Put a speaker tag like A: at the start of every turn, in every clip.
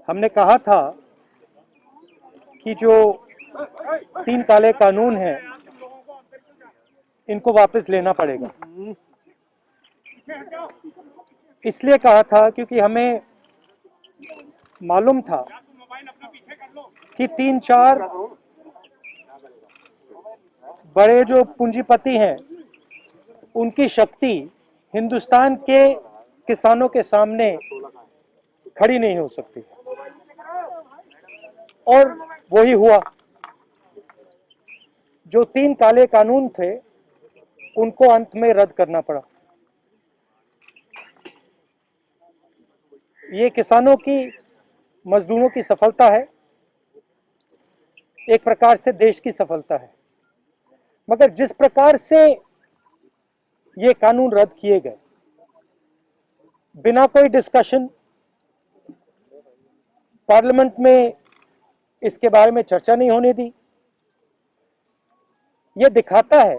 A: हमने कहा था कि जो 3 काले कानून हैं इनको वापस लेना पड़ेगा। इसलिए कहा था क्योंकि हमें मालूम था कि 3-4 बड़े जो पूंजीपति हैं उनकी शक्ति हिंदुस्तान के किसानों के सामने खड़ी नहीं हो सकती, और वही हुआ। जो 3 काले कानून थे उनको अंत में रद्द करना पड़ा। ये किसानों की, मजदूरों की सफलता है, एक प्रकार से देश की सफलता है। मगर जिस प्रकार से ये कानून रद्द किए गए, बिना कोई डिस्कशन, पार्लियामेंट में इसके बारे में चर्चा नहीं होने दी, ये दिखाता है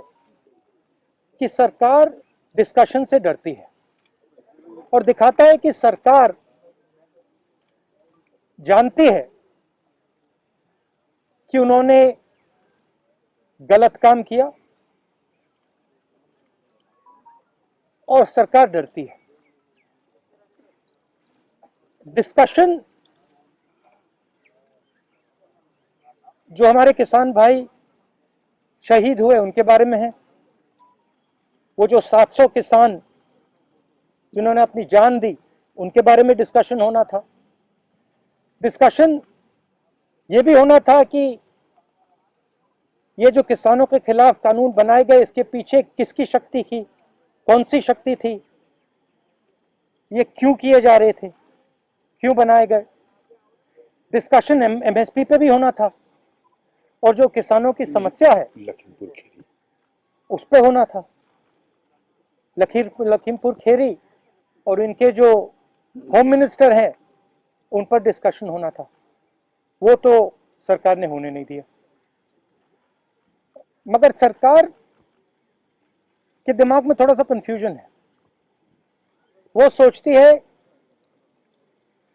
A: कि सरकार डिस्कशन से डरती है, और दिखाता है कि सरकार जानती है कि उन्होंने गलत काम किया, और सरकार डरती है। डिस्कशन जो हमारे किसान भाई शहीद हुए उनके बारे में है, वो जो 700 किसान जिन्होंने अपनी जान दी उनके बारे में डिस्कशन होना था। डिस्कशन ये भी होना था कि ये जो किसानों के खिलाफ कानून बनाए गए इसके पीछे किसकी शक्ति थी, कौन सी शक्ति थी, ये क्यों किए जा रहे थे, क्यों बनाए गए। डिस्कशन एमएसपी पे भी होना था, और जो किसानों की समस्या है उस पे होना था। लखीमपुर खेरी और इनके जो होम मिनिस्टर हैं उन पर डिस्कशन होना था, वो तो सरकार ने होने नहीं दिया। मगर सरकार के दिमाग में थोड़ा सा कंफ्यूजन है। वो सोचती है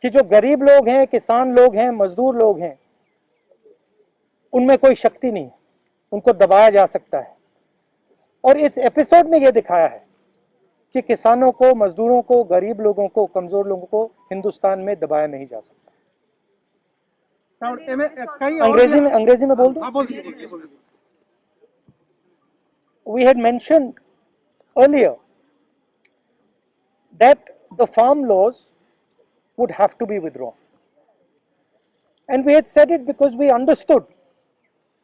A: कि जो गरीब लोग हैं, किसान लोग हैं, मजदूर लोग हैं, उनमें कोई शक्ति नहीं है, उनको दबाया जा सकता है। और इस एपिसोड में यह दिखाया है कि किसानों को, मजदूरों को, गरीब लोगों को, कमजोर लोगों को हिंदुस्तान में दबाया नहीं जा सकता। अंग्रेजी में बोल दूं? We had mentioned earlier that the farm laws would have to be withdrawn, and we had said it because we understood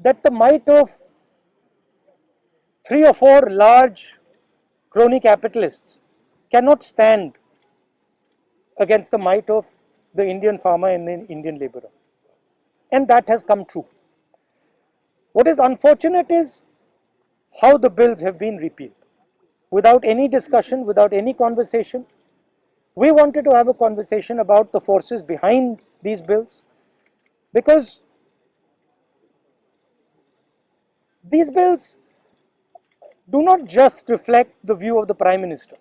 A: that the might of 3 or 4 large crony capitalists cannot stand against the might of the Indian farmer and the Indian laborer, and that has come true. What is unfortunate is how the bills have been repealed without any discussion, without any conversation. We wanted to have a conversation about the forces behind these bills, because these bills do not just reflect the view of the Prime Minister.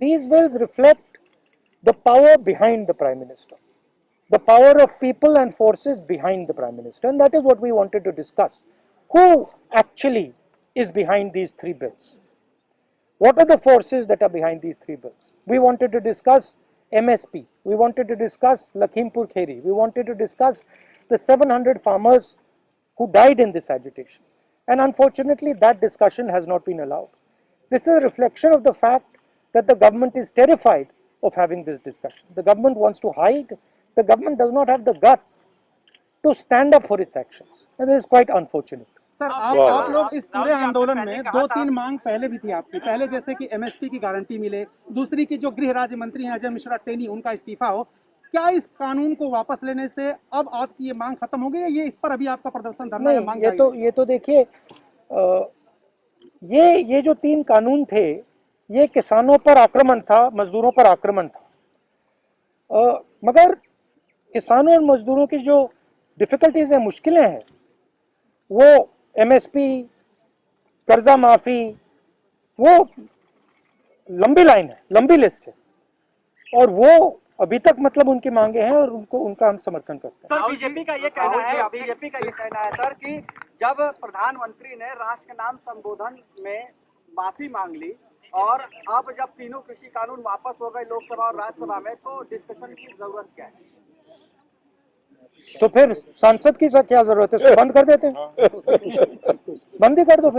A: These bills reflect the power behind the Prime Minister, the power of people and forces behind the Prime Minister, and that is what we wanted to discuss. Who actually is behind these 3 bills? What are the forces that are behind these 3 bills? We wanted to discuss MSP, we wanted to discuss Lakhimpur Kheri, we wanted to discuss the 700 farmers who died in this agitation, and unfortunately that discussion has not been allowed. This is a reflection of the fact that the government is terrified of having this discussion. The government wants to hide, the government does not have the guts to stand up for its actions, and this is quite unfortunate.
B: Sir, आप लोग इस पूरे आंदोलन में 2-3 मांग पहले भी थी आपकी, पहले जैसे कि एमएसपी की गारंटी मिले, दूसरी की जो गृह राज्य मंत्री हैं अजय मिश्रा टेनी, उनका इस्तीफा हो। क्या इस कानून को वापस लेने से अब आपकी ये मांग खत्म हो गई है, ये इस पर अभी आपका प्रदर्शन धरना है? मांग
A: ये तो देखिए, ये जो 3 कानून थे ये किसानों पर आक्रमण था, मजदूरों पर आक्रमण था, मगर किसानों और मजदूरों की जो डिफिकल्टीज हैं, मुश्किलें हैं, वो एमएसपी, कर्जा माफी, वो लंबी लाइन है, लंबी लिस्ट है, और वो अभी तक मतलब उनकी मांगे हैं और उनको उनका हम समर्थन करते हैं।
C: सर बीजेपी का ये कहना है सर कि जब प्रधानमंत्री ने राष्ट्र के नाम संबोधन में माफी मांग ली और अब जब तीनों कृषि कानून वापस हो गए लोकसभा और राज्यसभा में, तो डिस्कशन की जरूरत क्या है?
A: तो फिर सांसद की क्या जरूरत है, उसको बंद कर देते हैं, बंद ही कर दो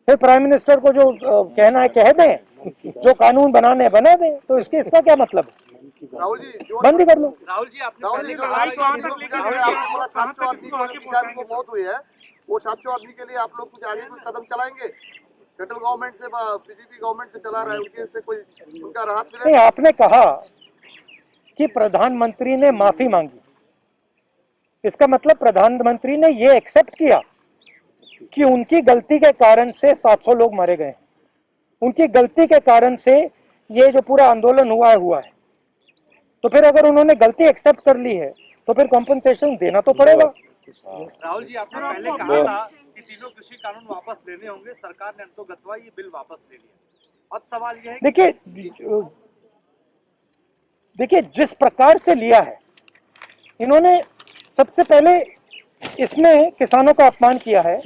A: फिर प्राइम मिनिस्टर को जो कहना है कह दें, जो कानून बनाने हैं बना दें, तो इसका क्या मतलब है?
D: राहुल जी,
A: बंद ही कर लो।
D: राहुल जी आपने जो 700 आदमी को मौत हुई है, वो 700 आदमी के लिए आप लोग कुछ आगे कुछ कदम चलाएंगे? सेंट्रल गवर्नमेंट से बीजेपी गवर्नमेंट से चला रहा है, उनके से कोई उनका राहत मिले?
A: नहीं, आपने कहा कि प्रधानमंत्री ने माफी मांगी, इसका मतलब प्रधानमंत्री ने ये एक्सेप्ट किया कि उनकी गलती के कारण से 700 लोग मारे गए, उनकी गलती के कारण से ये जो पूरा आंदोलन हुआ है। तो फिर अगर उन्होंने गलती एक्सेप्ट कर ली है तो फिर कॉम्पनसेशन देना तो पड़ेगा।
E: राहुल जी, आपने पहले कहा था कि तीनों कृषि कानून वापस लेने होंगे, सरकार ने अंतोगत्वा ये बिल वापस ले लिया। अब सवाल ये है
A: देखिए जिस प्रकार से लिया है इन्होंने, सबसे पहले इसमें किसानों का अपमान किया है।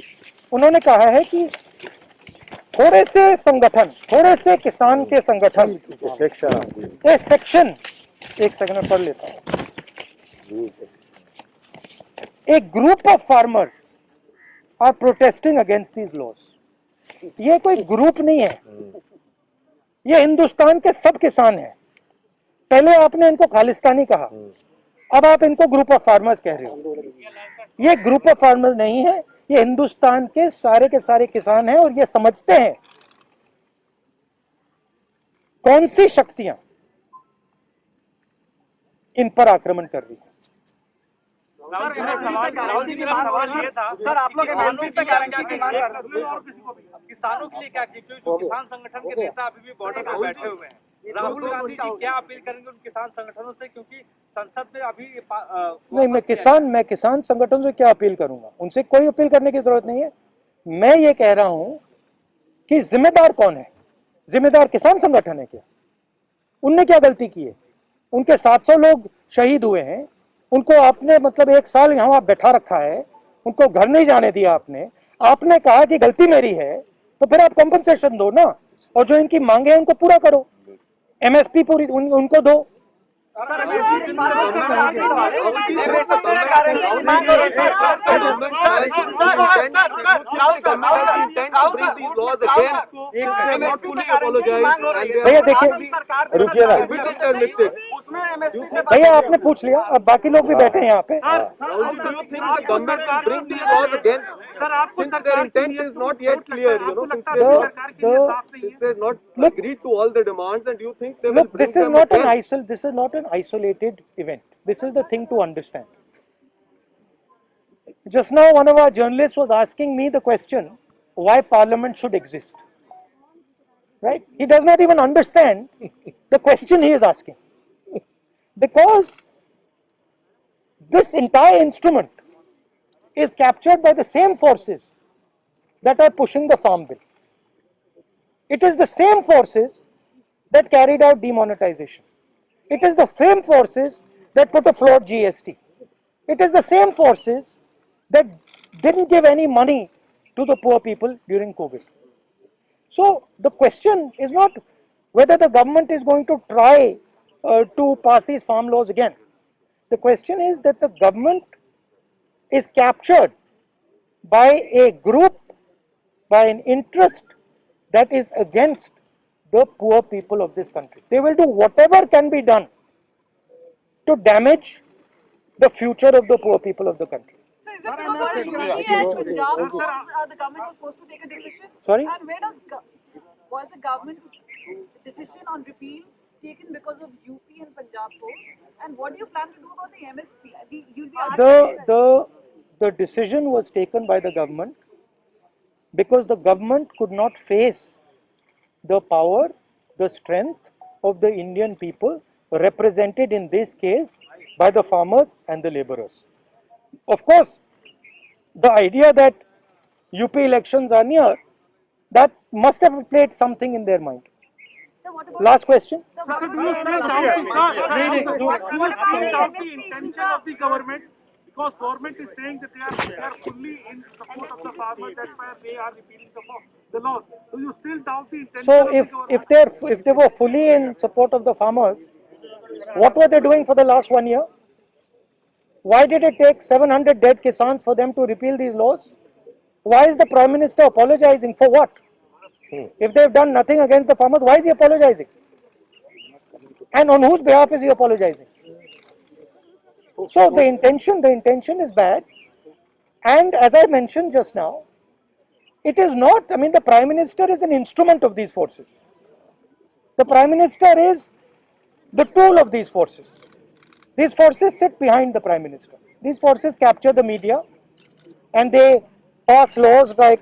A: उन्होंने कहा है कि थोड़े से किसान के संगठन, ये सेक्शन, एक सेकंड में पढ़ लेता हूं। एक group of farmers are protesting against these laws. ये कोई ग्रुप नहीं है, ये हिंदुस्तान के सब किसान हैं। पहले आपने इनको खालिस्तानी कहा, अब आप इनको ग्रुप ऑफ फार्मर्स कह रहे हो। ये ग्रुप ऑफ फार्मर्स नहीं है, ये हिंदुस्तान के सारे किसान हैं और ये समझते हैं कौन सी शक्तियां इन पर आक्रमण कर रही है।
C: सर आप लोग किसानों पे गारंटी की मांग कर रहे हैं,
E: किसानों के लिए क्या किया? क्योंकि जो किसान संगठन के नेता अभी भी बॉर्डर पर बैठे हुए हैं, राहुल गांधी जी क्या अपील करेंगे उन किसान संगठनों से? क्योंकि संसद में अभी
A: नहीं, मैं किसान संगठन से क्या अपील करूंगा? उनसे कोई अपील करने की जरूरत नहीं है। मैं ये कह रहा हूं कि जिम्मेदार कौन है? जिम्मेदार किसान संगठन है क्या? उनने क्या गलती की है? उनके 700 लोग शहीद हुए हैं, उनको आपने मतलब 1 साल यहाँ बैठा रखा है, उनको घर नहीं जाने दिया आपने कहा कि गलती मेरी है, तो फिर आप कॉम्पनसेशन दो ना, और जो इनकी मांगे हैं उनको पूरा करो, एमएसपी पूरी उनको दो। भैया देखिए, रुकिए ना भैया, आपने पूछ लिया, अब बाकी लोग भी बैठे हैं यहाँ पे। Look, this is not an isolated event. This is the thing to understand. Just now, one of our journalists was asking me the question, why Parliament should exist. Right? He does not even understand the question he is asking. Because this entire instrument is captured by the same forces that are pushing the Farm Bill. It is the same forces that carried out demonetization. It is the same forces that put a float GST. It is the same forces that didn't give any money to the poor people during COVID. So the question is not whether the government is going to try to pass these farm laws again. The question is that the government is captured by a group, by an interest that is against the poor people of this country. They will do whatever can be done to damage the future of the poor people of the country.
F: So is it because Punjab was the government was supposed to take a decision?
A: Sorry?
F: And where was the government decision on repeal taken because of UP and Punjab polls? And what do you plan to do about the MSP? You'll be
A: the decision was taken by the government because the government could not face the power, the strength of the Indian people represented in this case by the farmers and the laborers. Of course, the idea that UP elections are near, that must have played something in their mind.
F: So what about
A: Last question.
F: So
G: Sir, do you still doubt the intention of the government? Because government is saying that they are fully in support of the farmers. That's why they are repealing the laws. Do you still doubt the intention
A: So
G: of the government?
A: if they were fully in support of the farmers, what were they doing for the last 1 year? Why did it take 700 dead Kisans for them to repeal these laws? Why is the Prime Minister apologizing for what? If they've done nothing against the farmers, why is he apologizing? And on whose behalf is he apologizing? So the intention is bad. And as I mentioned just now, it is not, I mean, the Prime Minister is an instrument of these forces. The Prime Minister is the tool of these forces. These forces sit behind the Prime Minister. These forces capture the media and they pass laws like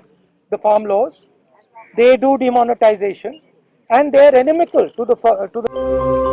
A: the farm laws. They do demonetization and they are inimical to the